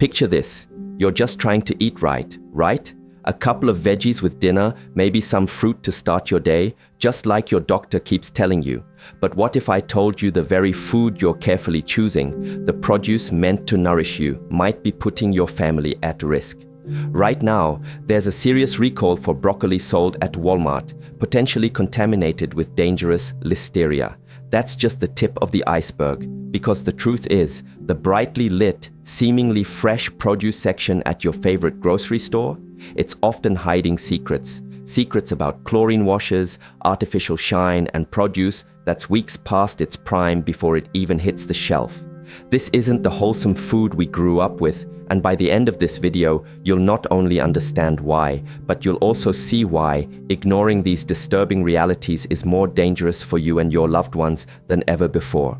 Picture this. You're just trying to eat right? A couple of veggies with dinner, maybe some fruit to start your day, just like your doctor keeps telling you. But what if I told you the very food you're carefully choosing, the produce meant to nourish you, might be putting your family at risk? Right now, there's a serious recall for broccoli sold at Walmart, potentially contaminated with dangerous listeria. That's just the tip of the iceberg, because the truth is, the brightly lit, seemingly fresh produce section at your favorite grocery store, it's often hiding secrets. Secrets about chlorine washes, artificial shine, and produce that's weeks past its prime before it even hits the shelf. This isn't the wholesome food we grew up with, and by the end of this video, you'll not only understand why, but you'll also see why ignoring these disturbing realities is more dangerous for you and your loved ones than ever before.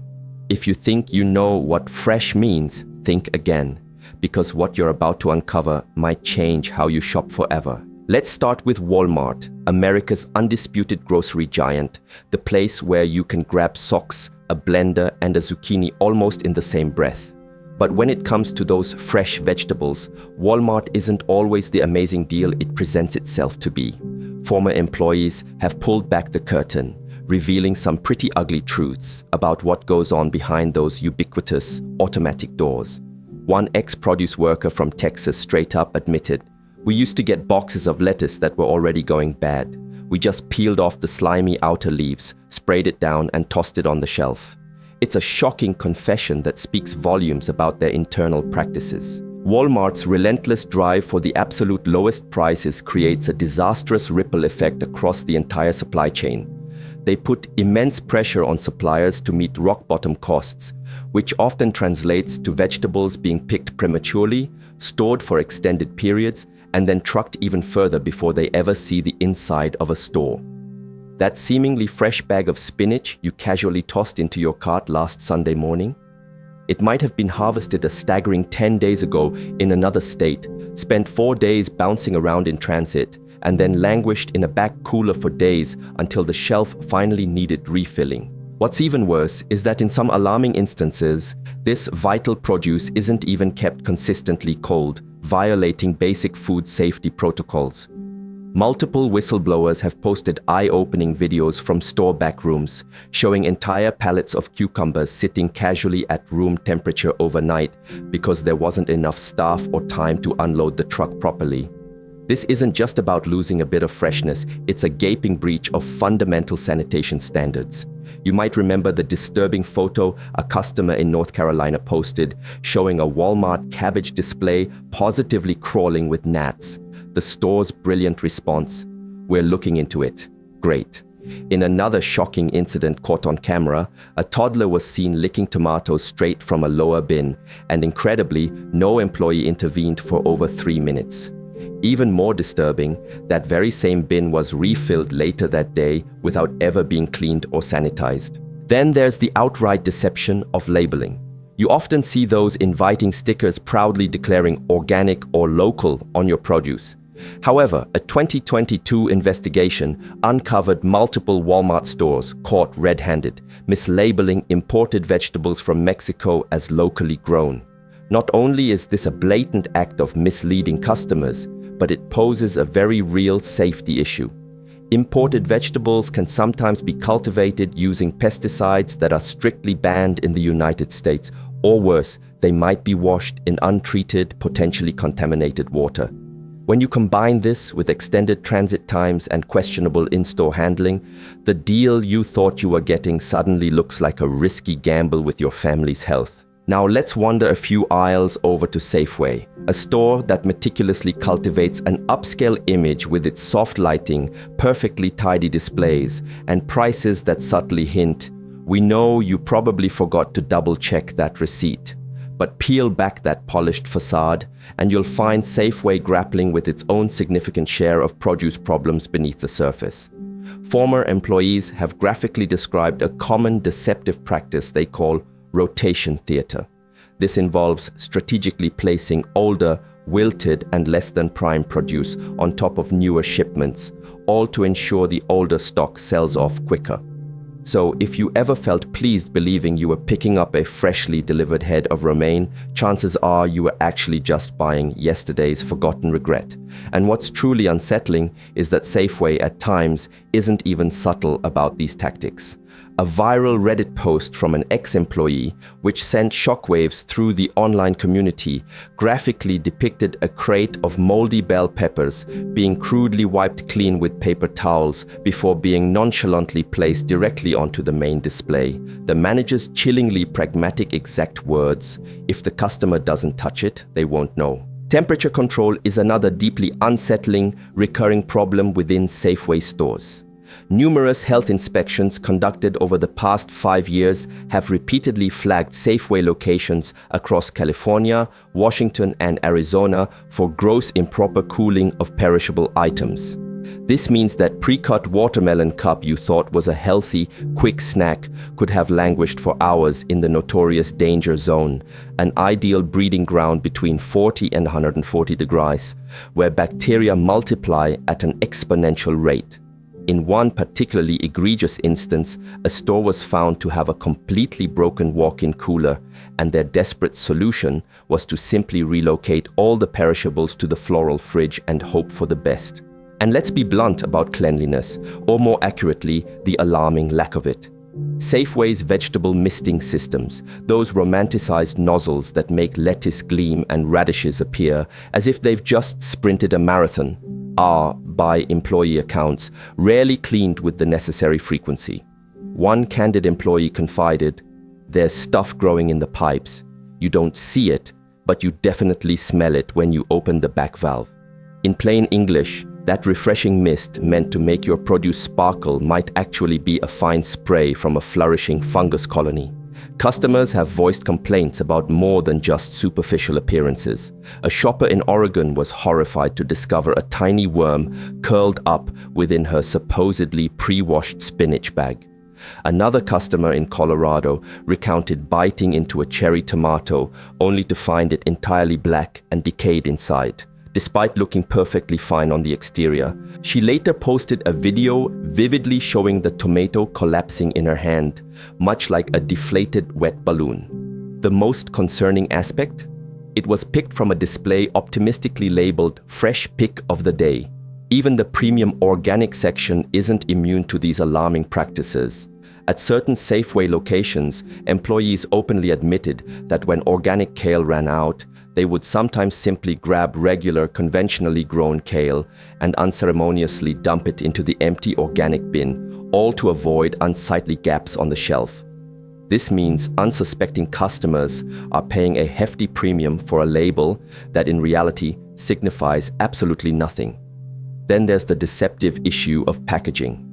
If you think you know what fresh means, think again, because what you're about to uncover might change how you shop forever. Let's start with Walmart, America's undisputed grocery giant, the place where you can grab socks, a blender, and a zucchini almost in the same breath. But when it comes to those fresh vegetables, Walmart isn't always the amazing deal it presents itself to be. Former employees have pulled back the curtain, revealing some pretty ugly truths about what goes on behind those ubiquitous automatic doors. One ex-produce worker from Texas straight up admitted, "We used to get boxes of lettuce that were already going bad. We just peeled off the slimy outer leaves, sprayed it down, and tossed it on the shelf." It's a shocking confession that speaks volumes about their internal practices. Walmart's relentless drive for the absolute lowest prices creates a disastrous ripple effect across the entire supply chain. They put immense pressure on suppliers to meet rock-bottom costs, which often translates to vegetables being picked prematurely, stored for extended periods, and then trucked even further before they ever see the inside of a store. That seemingly fresh bag of spinach you casually tossed into your cart last Sunday morning? It might have been harvested a staggering 10 days ago in another state, spent 4 days bouncing around in transit, and then languished in a back cooler for days until the shelf finally needed refilling. What's even worse is that in some alarming instances, this vital produce isn't even kept consistently cold, violating basic food safety protocols. Multiple whistleblowers have posted eye-opening videos from store backrooms, showing entire pallets of cucumbers sitting casually at room temperature overnight because there wasn't enough staff or time to unload the truck properly. This isn't just about losing a bit of freshness, it's a gaping breach of fundamental sanitation standards. You might remember the disturbing photo a customer in North Carolina posted, showing a Walmart cabbage display positively crawling with gnats. The store's brilliant response, "We're looking into it." Great. In another shocking incident caught on camera, a toddler was seen licking tomatoes straight from a lower bin, and incredibly, no employee intervened for over 3 minutes. Even more disturbing, that very same bin was refilled later that day without ever being cleaned or sanitized. Then there's the outright deception of labeling. You often see those inviting stickers proudly declaring organic or local on your produce. However, a 2022 investigation uncovered multiple Walmart stores caught red-handed, mislabeling imported vegetables from Mexico as locally grown. Not only is this a blatant act of misleading customers, but it poses a very real safety issue. Imported vegetables can sometimes be cultivated using pesticides that are strictly banned in the United States, or worse, they might be washed in untreated, potentially contaminated water. When you combine this with extended transit times and questionable in-store handling, the deal you thought you were getting suddenly looks like a risky gamble with your family's health. Now let's wander a few aisles over to Safeway, a store that meticulously cultivates an upscale image with its soft lighting, perfectly tidy displays, and prices that subtly hint, "We know you probably forgot to double-check that receipt." But peel back that polished facade, and you'll find Safeway grappling with its own significant share of produce problems beneath the surface. Former employees have graphically described a common deceptive practice they call rotation theater. This involves strategically placing older, wilted, and less than prime produce on top of newer shipments, all to ensure the older stock sells off quicker. So if you ever felt pleased believing you were picking up a freshly delivered head of romaine, chances are you were actually just buying yesterday's forgotten regret. And what's truly unsettling is that Safeway at times isn't even subtle about these tactics. A viral Reddit post from an ex-employee, which sent shockwaves through the online community, graphically depicted a crate of moldy bell peppers being crudely wiped clean with paper towels before being nonchalantly placed directly onto the main display. The manager's chillingly pragmatic exact words, "If the customer doesn't touch it, they won't know." Temperature control is another deeply unsettling, recurring problem within Safeway stores. Numerous health inspections conducted over the past 5 years have repeatedly flagged Safeway locations across California, Washington, and Arizona for gross improper cooling of perishable items. This means that pre-cut watermelon cup you thought was a healthy, quick snack could have languished for hours in the notorious danger zone, an ideal breeding ground between 40 and 140 degrees, where bacteria multiply at an exponential rate. In one particularly egregious instance, a store was found to have a completely broken walk-in cooler, and their desperate solution was to simply relocate all the perishables to the floral fridge and hope for the best. And let's be blunt about cleanliness, or more accurately, the alarming lack of it. Safeway's vegetable misting systems, those romanticized nozzles that make lettuce gleam and radishes appear as if they've just sprinted a marathon, are, by employee accounts, rarely cleaned with the necessary frequency. One candid employee confided, "There's stuff growing in the pipes. You don't see it, but you definitely smell it when you open the back valve." In plain English, that refreshing mist meant to make your produce sparkle might actually be a fine spray from a flourishing fungus colony. Customers have voiced complaints about more than just superficial appearances. A shopper in Oregon was horrified to discover a tiny worm curled up within her supposedly pre-washed spinach bag. Another customer in Colorado recounted biting into a cherry tomato only to find it entirely black and decayed inside, despite looking perfectly fine on the exterior. She later posted a video vividly showing the tomato collapsing in her hand, much like a deflated wet balloon. The most concerning aspect? It was picked from a display optimistically labeled "Fresh Pick of the Day." Even the premium organic section isn't immune to these alarming practices. At certain Safeway locations, employees openly admitted that when organic kale ran out, they would sometimes simply grab regular, conventionally grown kale and unceremoniously dump it into the empty organic bin, all to avoid unsightly gaps on the shelf. This means unsuspecting customers are paying a hefty premium for a label that in reality signifies absolutely nothing. Then there's the deceptive issue of packaging.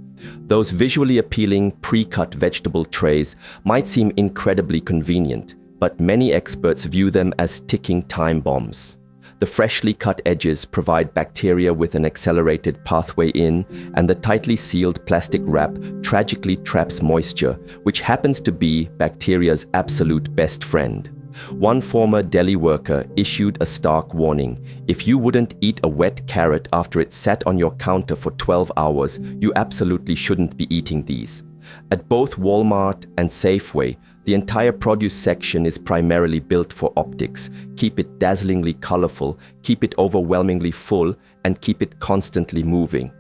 Those visually appealing pre-cut vegetable trays might seem incredibly convenient, but many experts view them as ticking time bombs. The freshly cut edges provide bacteria with an accelerated pathway in, and the tightly sealed plastic wrap tragically traps moisture, which happens to be bacteria's absolute best friend. One former deli worker issued a stark warning: if you wouldn't eat a wet carrot after it sat on your counter for 12 hours, you absolutely shouldn't be eating these. At both Walmart and Safeway, the entire produce section is primarily built for optics. Keep it dazzlingly colorful, keep it overwhelmingly full, and keep it constantly moving.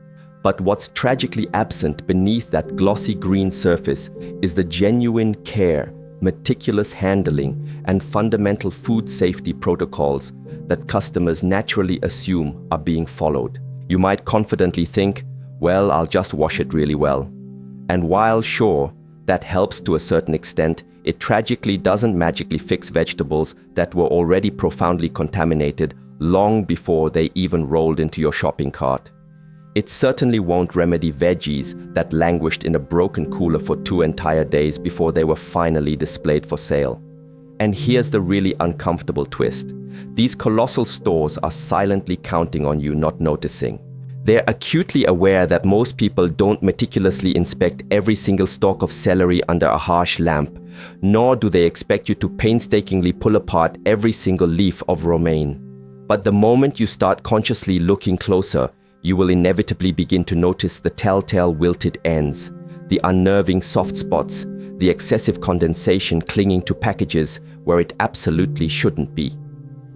But what's tragically absent beneath that glossy green surface is the genuine care, meticulous handling, and fundamental food safety protocols that customers naturally assume are being followed. You might confidently think, well, I'll just wash it really well. And while sure, that helps to a certain extent, it tragically doesn't magically fix vegetables that were already profoundly contaminated long before they even rolled into your shopping cart. It certainly won't remedy veggies that languished in a broken cooler for 2 entire days before they were finally displayed for sale. And here's the really uncomfortable twist. These colossal stores are silently counting on you not noticing. They're acutely aware that most people don't meticulously inspect every single stalk of celery under a harsh lamp, nor do they expect you to painstakingly pull apart every single leaf of romaine. But the moment you start consciously looking closer, you will inevitably begin to notice the telltale wilted ends, the unnerving soft spots, the excessive condensation clinging to packages where it absolutely shouldn't be.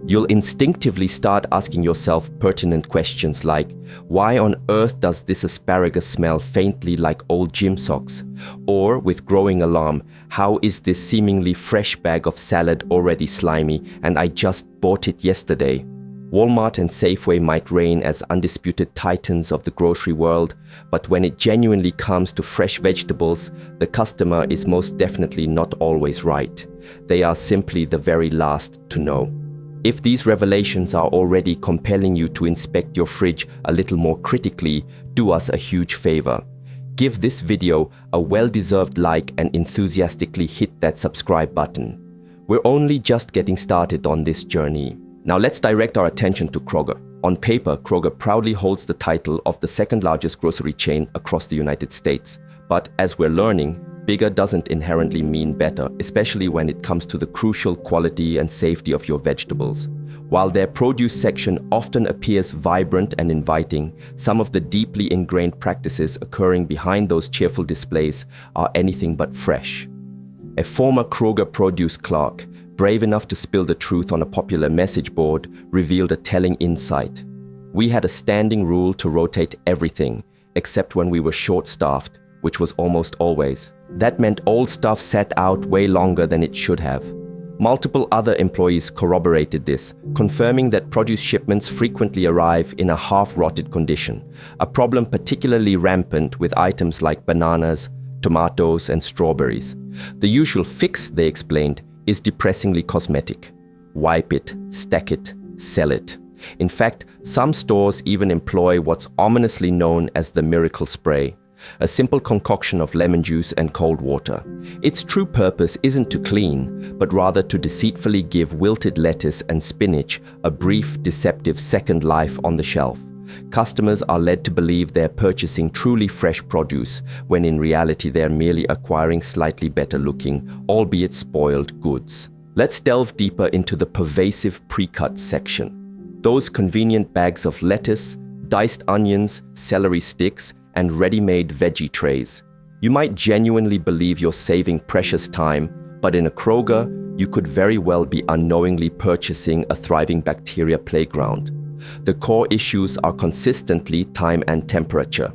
You'll instinctively start asking yourself pertinent questions like, why on earth does this asparagus smell faintly like old gym socks? Or, with growing alarm, how is this seemingly fresh bag of salad already slimy and I just bought it yesterday? Walmart and Safeway might reign as undisputed titans of the grocery world, but when it genuinely comes to fresh vegetables, the customer is most definitely not always right. They are simply the very last to know. If these revelations are already compelling you to inspect your fridge a little more critically, do us a huge favor. Give this video a well-deserved like and enthusiastically hit that subscribe button. We're only just getting started on this journey. Now let's direct our attention to Kroger. On paper, Kroger proudly holds the title of the second largest grocery chain across the United States. But as we're learning, bigger doesn't inherently mean better, especially when it comes to the crucial quality and safety of your vegetables. While their produce section often appears vibrant and inviting, some of the deeply ingrained practices occurring behind those cheerful displays are anything but fresh. A former Kroger produce clerk, brave enough to spill the truth on a popular message board, revealed a telling insight. We had a standing rule to rotate everything, except when we were short-staffed, which was almost always. That meant old stuff sat out way longer than it should have. Multiple other employees corroborated this, confirming that produce shipments frequently arrive in a half-rotted condition, a problem particularly rampant with items like bananas, tomatoes, and strawberries. The usual fix, they explained, is depressingly cosmetic. Wipe it, stack it, sell it. In fact, some stores even employ what's ominously known as the miracle spray, a simple concoction of lemon juice and cold water. Its true purpose isn't to clean, but rather to deceitfully give wilted lettuce and spinach a brief, deceptive second life on the shelf. Customers are led to believe they're purchasing truly fresh produce, when in reality they're merely acquiring slightly better looking, albeit spoiled goods. Let's delve deeper into the pervasive pre-cut section. Those convenient bags of lettuce, diced onions, celery sticks, and ready-made veggie trays. You might genuinely believe you're saving precious time, but in a Kroger, you could very well be unknowingly purchasing a thriving bacteria playground. The core issues are consistently time and temperature.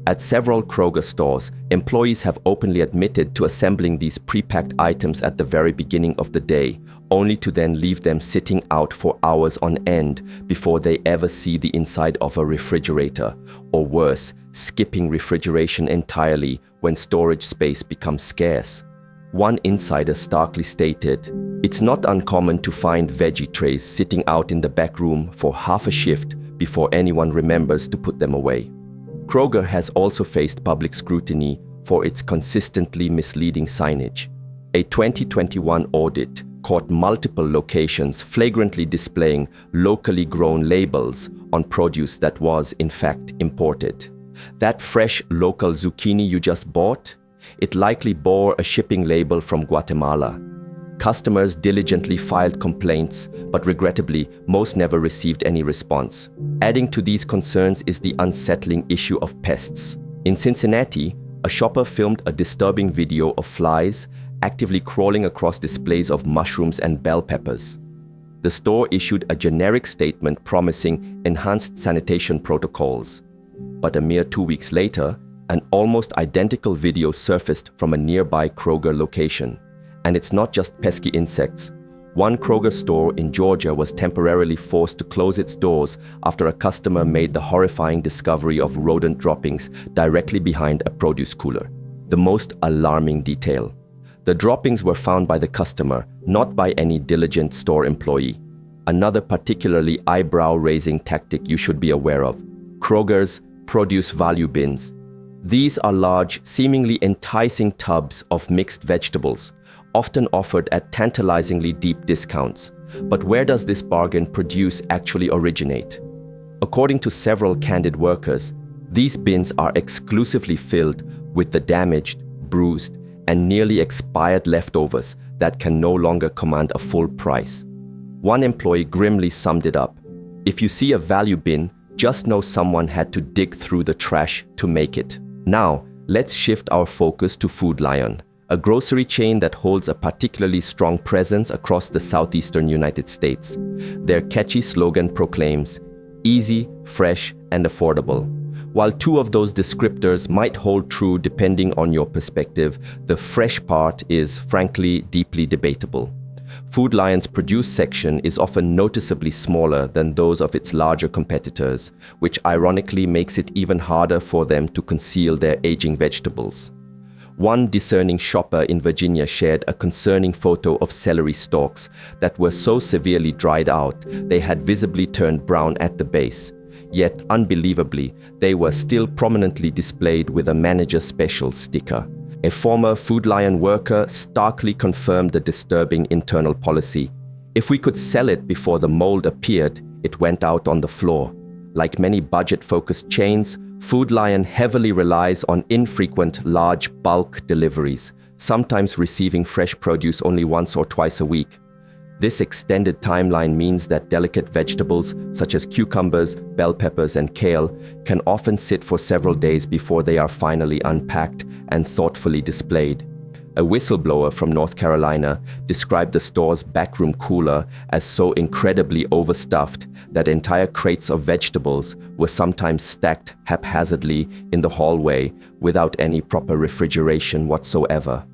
At several Kroger stores, employees have openly admitted to assembling these pre-packed items at the very beginning of the day, only to then leave them sitting out for hours on end before they ever see the inside of a refrigerator, or worse, skipping refrigeration entirely when storage space becomes scarce. One insider starkly stated, "It's not uncommon to find veggie trays sitting out in the back room for half a shift before anyone remembers to put them away." Kroger has also faced public scrutiny for its consistently misleading signage. A 2021 audit caught multiple locations flagrantly displaying locally grown labels on produce that was, in fact, imported. That fresh local zucchini you just bought? It likely bore a shipping label from Guatemala. Customers diligently filed complaints, but regrettably, most never received any response. Adding to these concerns is the unsettling issue of pests. In Cincinnati, a shopper filmed a disturbing video of flies actively crawling across displays of mushrooms and bell peppers. The store issued a generic statement promising enhanced sanitation protocols. But a mere 2 weeks later, an almost identical video surfaced from a nearby Kroger location. And it's not just pesky insects. One Kroger store in Georgia was temporarily forced to close its doors after a customer made the horrifying discovery of rodent droppings directly behind a produce cooler. The most alarming detail: the droppings were found by the customer, not by any diligent store employee. Another particularly eyebrow-raising tactic you should be aware of: Kroger's produce value bins. These are large, seemingly enticing tubs of mixed vegetables, often offered at tantalizingly deep discounts. But where does this bargain produce actually originate? According to several candid workers, these bins are exclusively filled with the damaged, bruised, and nearly expired leftovers that can no longer command a full price. One employee grimly summed it up: "If you see a value bin, just know someone had to dig through the trash to make it." Now, Let's shift our focus to Food Lion, a grocery chain that holds a particularly strong presence across the southeastern United States. Their catchy slogan proclaims, "Easy, fresh, and affordable." While two of those descriptors might hold true depending on your perspective, the fresh part is, frankly, deeply debatable. Food Lion's produce section is often noticeably smaller than those of its larger competitors, which ironically makes it even harder for them to conceal their aging vegetables. One discerning shopper in Virginia shared a concerning photo of celery stalks that were so severely dried out they had visibly turned brown at the base. Yet, unbelievably, they were still prominently displayed with a manager special sticker. A former Food Lion worker starkly confirmed the disturbing internal policy. If we could sell it before the mold appeared, it went out on the floor. Like many budget-focused chains, Food Lion heavily relies on infrequent, large bulk deliveries, sometimes receiving fresh produce only once or twice a week. This extended timeline means that delicate vegetables such as cucumbers, bell peppers, and kale can often sit for several days before they are finally unpacked and thoughtfully displayed. A whistleblower from North Carolina described the store's backroom cooler as so incredibly overstuffed that entire crates of vegetables were sometimes stacked haphazardly in the hallway without any proper refrigeration whatsoever.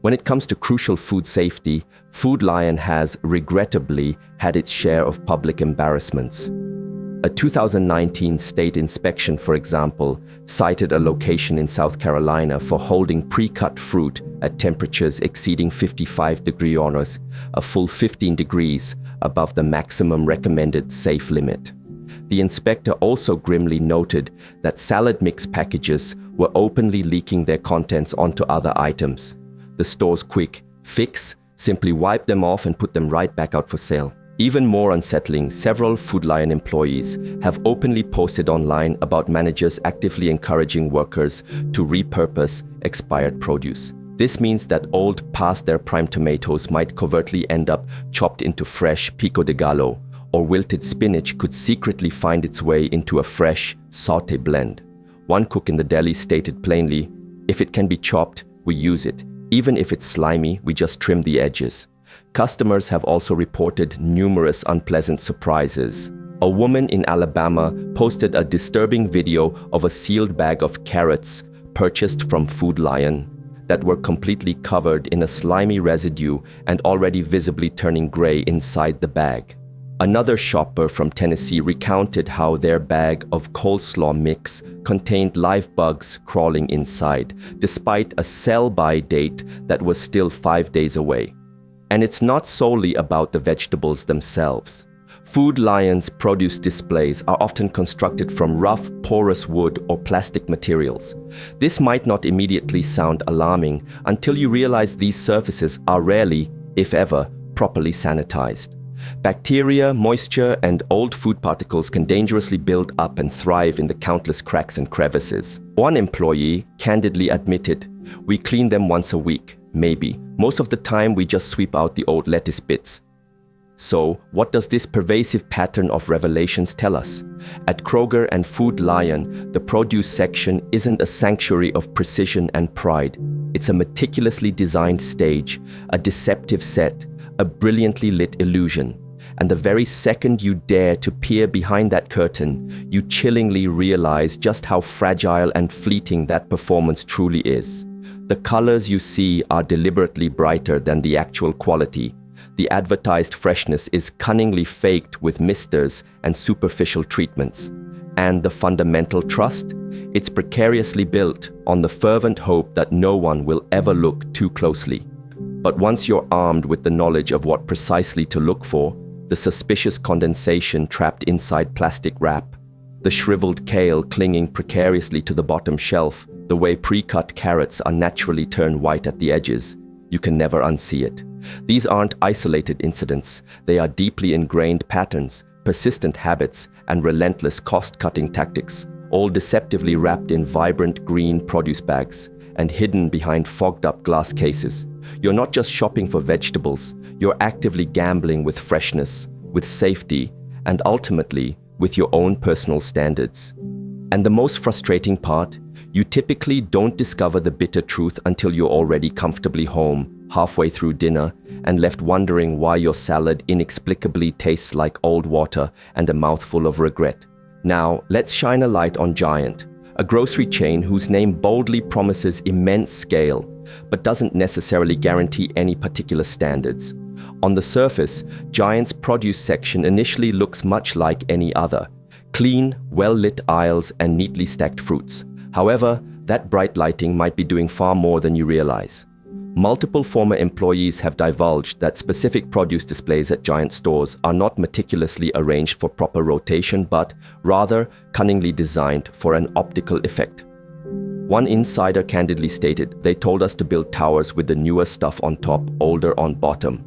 When it comes to crucial food safety, Food Lion has regrettably had its share of public embarrassments. A 2019 state inspection, for example, cited a location in South Carolina for holding pre-cut fruit at temperatures exceeding 55 degrees, a full 15 degrees above the maximum recommended safe limit. The inspector also grimly noted that salad mix packages were openly leaking their contents onto other items. The store's quick fix: simply wipe them off and put them right back out for sale. Even more unsettling, several Food Lion employees have openly posted online about managers actively encouraging workers to repurpose expired produce. This means that old, past their prime tomatoes might covertly end up chopped into fresh pico de gallo, or wilted spinach could secretly find its way into a fresh sauté blend. One cook in the deli stated plainly, "If it can be chopped, we use it. Even if it's slimy, we just trim the edges." Customers have also reported numerous unpleasant surprises. A woman in Alabama posted a disturbing video of a sealed bag of carrots purchased from Food Lion that were completely covered in a slimy residue and already visibly turning gray inside the bag. Another shopper from Tennessee recounted how their bag of coleslaw mix contained live bugs crawling inside, despite a sell-by date that was still 5 days away. And it's not solely about the vegetables themselves. Food Lion's produce displays are often constructed from rough, porous wood or plastic materials. This might not immediately sound alarming until you realize these surfaces are rarely, if ever, properly sanitized. Bacteria, moisture, and old food particles can dangerously build up and thrive in the countless cracks and crevices. One employee candidly admitted, "We clean them once a week, maybe. Most of the time we just sweep out the old lettuce bits." So, what does this pervasive pattern of revelations tell us? At Kroger and Food Lion, the produce section isn't a sanctuary of precision and pride. It's a meticulously designed stage, a deceptive set, a brilliantly lit illusion. And the very second you dare to peer behind that curtain, you chillingly realize just how fragile and fleeting that performance truly is. The colors you see are deliberately brighter than the actual quality. The advertised freshness is cunningly faked with misters and superficial treatments. And the fundamental trust? It's precariously built on the fervent hope that no one will ever look too closely. But once you're armed with the knowledge of what precisely to look for, the suspicious condensation trapped inside plastic wrap, the shriveled kale clinging precariously to the bottom shelf, the way pre-cut carrots are naturally turned white at the edges, you can never unsee it. These aren't isolated incidents. They are deeply ingrained patterns, persistent habits, and relentless cost-cutting tactics, all deceptively wrapped in vibrant green produce bags and hidden behind fogged-up glass cases. You're not just shopping for vegetables, you're actively gambling with freshness, with safety, and ultimately with your own personal standards. And the most frustrating part, you typically don't discover the bitter truth until you're already comfortably home, halfway through dinner, and left wondering why your salad inexplicably tastes like old water and a mouthful of regret. Now, let's shine a light on Giant, a grocery chain whose name boldly promises immense scale, but doesn't necessarily guarantee any particular standards. On the surface, Giant's produce section initially looks much like any other. Clean, well-lit aisles and neatly stacked fruits. However, that bright lighting might be doing far more than you realize. Multiple former employees have divulged that specific produce displays at Giant stores are not meticulously arranged for proper rotation, but rather cunningly designed for an optical effect. One insider candidly stated, "They told us to build towers with the newer stuff on top, older on bottom."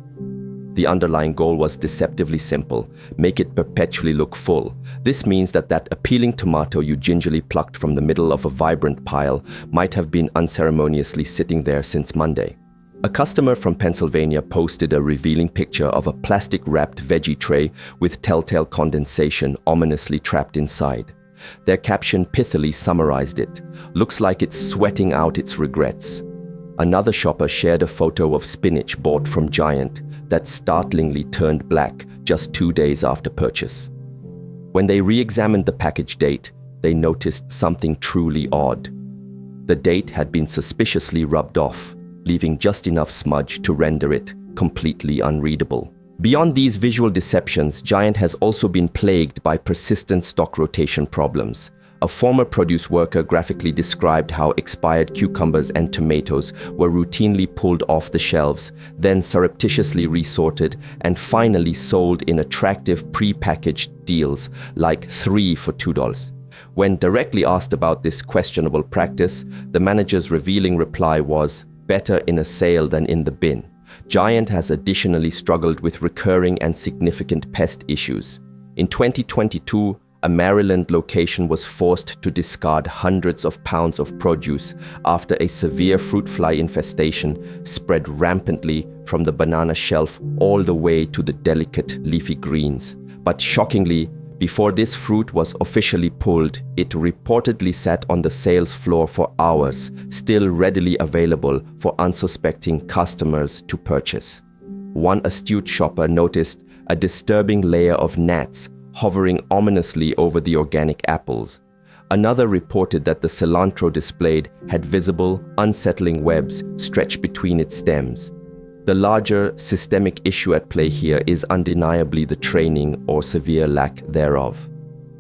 The underlying goal was deceptively simple: make it perpetually look full. This means that appealing tomato you gingerly plucked from the middle of a vibrant pile might have been unceremoniously sitting there since Monday. A customer from Pennsylvania posted a revealing picture of a plastic-wrapped veggie tray with telltale condensation ominously trapped inside. Their caption pithily summarized it: "Looks like it's sweating out its regrets." Another shopper shared a photo of spinach bought from Giant that startlingly turned black just 2 days after purchase. When they re-examined the package date, they noticed something truly odd. The date had been suspiciously rubbed off, leaving just enough smudge to render it completely unreadable. Beyond these visual deceptions, Giant has also been plagued by persistent stock rotation problems. A former produce worker graphically described how expired cucumbers and tomatoes were routinely pulled off the shelves, then surreptitiously resorted, and finally sold in attractive pre-packaged deals like 3 for $2. When directly asked about this questionable practice, the manager's revealing reply was, "Better in a sale than in the bin." Giant has additionally struggled with recurring and significant pest issues. In 2022, a Maryland location was forced to discard hundreds of pounds of produce after a severe fruit fly infestation spread rampantly from the banana shelf all the way to the delicate leafy greens. But shockingly, before this fruit was officially pulled, it reportedly sat on the sales floor for hours, still readily available for unsuspecting customers to purchase. One astute shopper noticed a disturbing layer of gnats hovering ominously over the organic apples. Another reported that the cilantro displayed had visible, unsettling webs stretched between its stems. The larger systemic issue at play here is undeniably the training or severe lack thereof.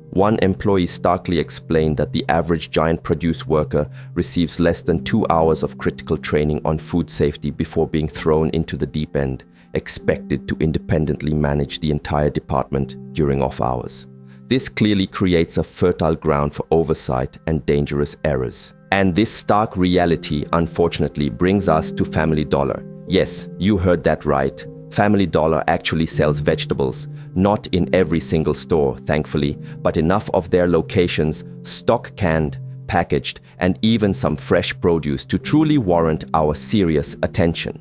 One employee starkly explained that the average Giant produce worker receives less than 2 hours of critical training on food safety before being thrown into the deep end, expected to independently manage the entire department during off hours. This clearly creates a fertile ground for oversight and dangerous errors. And this stark reality, unfortunately, brings us to Family Dollar. Yes, you heard that right. Family Dollar actually sells vegetables, not in every single store, thankfully, but enough of their locations stock canned, packaged, and even some fresh produce to truly warrant our serious attention.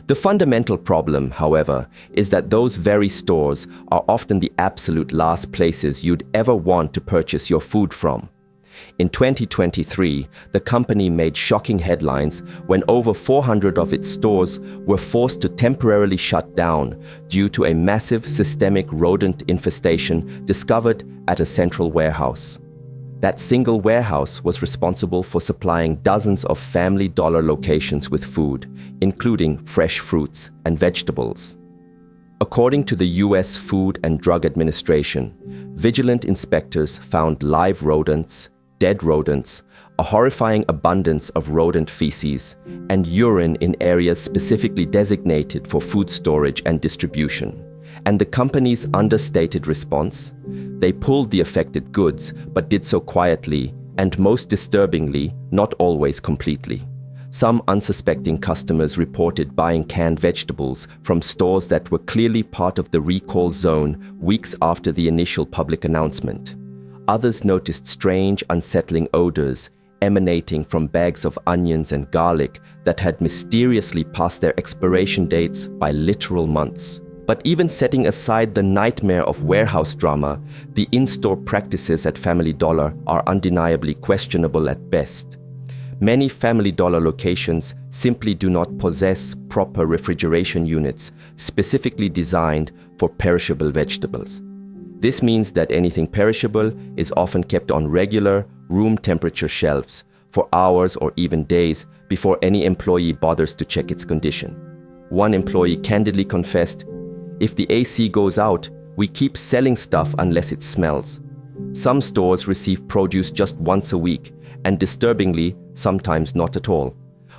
The fundamental problem, however, is that those very stores are often the absolute last places you'd ever want to purchase your food from. In 2023, the company made shocking headlines when over 400 of its stores were forced to temporarily shut down due to a massive systemic rodent infestation discovered at a central warehouse. That single warehouse was responsible for supplying dozens of Family Dollar locations with food, including fresh fruits and vegetables. According to the US Food and Drug Administration, vigilant inspectors found live rodents, dead rodents, a horrifying abundance of rodent feces, and urine in areas specifically designated for food storage and distribution. And the company's understated response? They pulled the affected goods, but did so quietly, and most disturbingly, not always completely. Some unsuspecting customers reported buying canned vegetables from stores that were clearly part of the recall zone weeks after the initial public announcement. Others noticed strange, unsettling odors emanating from bags of onions and garlic that had mysteriously passed their expiration dates by literal months. But even setting aside the nightmare of warehouse drama, the in-store practices at Family Dollar are undeniably questionable at best. Many Family Dollar locations simply do not possess proper refrigeration units specifically designed for perishable vegetables. This means that anything perishable is often kept on regular, room temperature shelves for hours or even days before any employee bothers to check its condition. One employee candidly confessed, "If the AC goes out, we keep selling stuff unless it smells." Some stores receive produce just once a week, and disturbingly, sometimes not at all.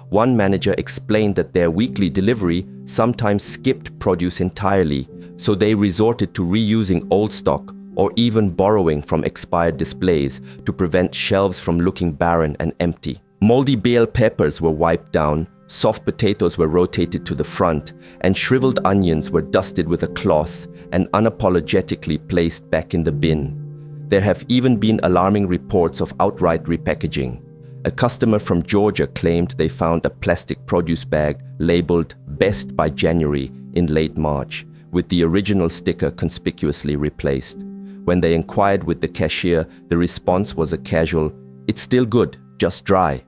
One manager explained that their weekly delivery sometimes skipped produce entirely, so they resorted to reusing old stock or even borrowing from expired displays to prevent shelves from looking barren and empty. Moldy bell peppers were wiped down, soft potatoes were rotated to the front, and shriveled onions were dusted with a cloth and unapologetically placed back in the bin. There have even been alarming reports of outright repackaging. A customer from Georgia claimed they found a plastic produce bag labeled "Best by January" in late March, with the original sticker conspicuously replaced. When they inquired with the cashier, the response was a casual, "It's still good, just dry."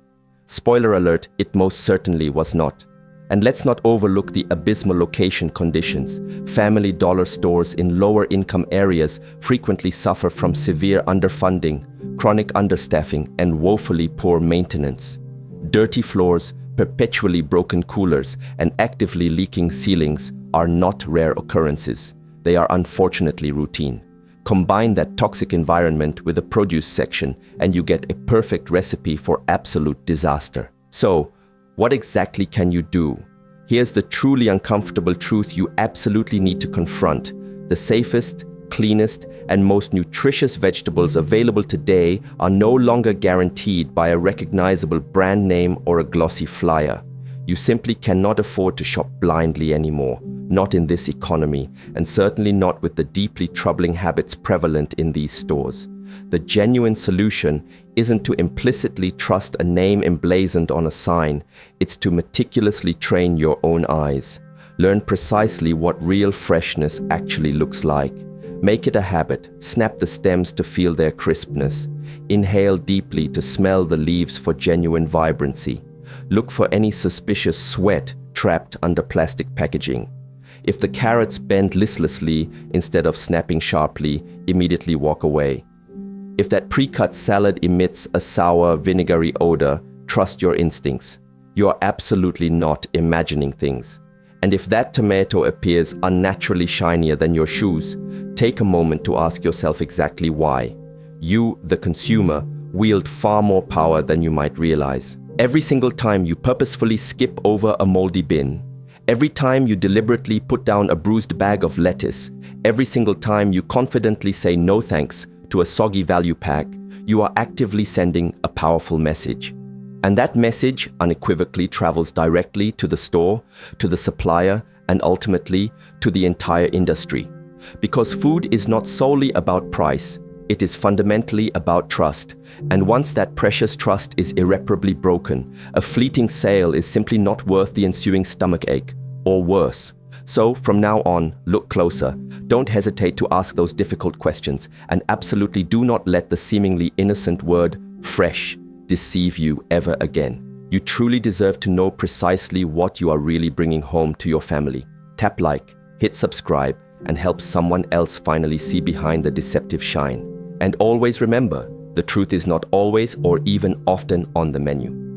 Spoiler alert, it most certainly was not. And let's not overlook the abysmal location conditions. Family Dollar stores in lower income areas frequently suffer from severe underfunding, chronic understaffing, and woefully poor maintenance. Dirty floors, perpetually broken coolers, and actively leaking ceilings are not rare occurrences. They are unfortunately routine. Combine that toxic environment with a produce section and you get a perfect recipe for absolute disaster. So, what exactly can you do? Here's the truly uncomfortable truth you absolutely need to confront. The safest, cleanest, and most nutritious vegetables available today are no longer guaranteed by a recognizable brand name or a glossy flyer. You simply cannot afford to shop blindly anymore, not in this economy, and certainly not with the deeply troubling habits prevalent in these stores. The genuine solution isn't to implicitly trust a name emblazoned on a sign, it's to meticulously train your own eyes. Learn precisely what real freshness actually looks like. Make it a habit, snap the stems to feel their crispness. Inhale deeply to smell the leaves for genuine vibrancy. Look for any suspicious sweat trapped under plastic packaging. If the carrots bend listlessly instead of snapping sharply, immediately walk away. If that pre-cut salad emits a sour, vinegary odor, trust your instincts. You are absolutely not imagining things. And if that tomato appears unnaturally shinier than your shoes, take a moment to ask yourself exactly why. You, the consumer, wield far more power than you might realize. Every single time you purposefully skip over a moldy bin, every time you deliberately put down a bruised bag of lettuce, every single time you confidently say no thanks to a soggy value pack, you are actively sending a powerful message. And that message unequivocally travels directly to the store, to the supplier, and ultimately to the entire industry. Because food is not solely about price, it is fundamentally about trust. And once that precious trust is irreparably broken, a fleeting sale is simply not worth the ensuing stomachache, or worse. So from now on, look closer. Don't hesitate to ask those difficult questions, and absolutely do not let the seemingly innocent word fresh deceive you ever again. You truly deserve to know precisely what you are really bringing home to your family. Tap like, hit subscribe, and help someone else finally see behind the deceptive shine. And always remember, the truth is not always or even often on the menu.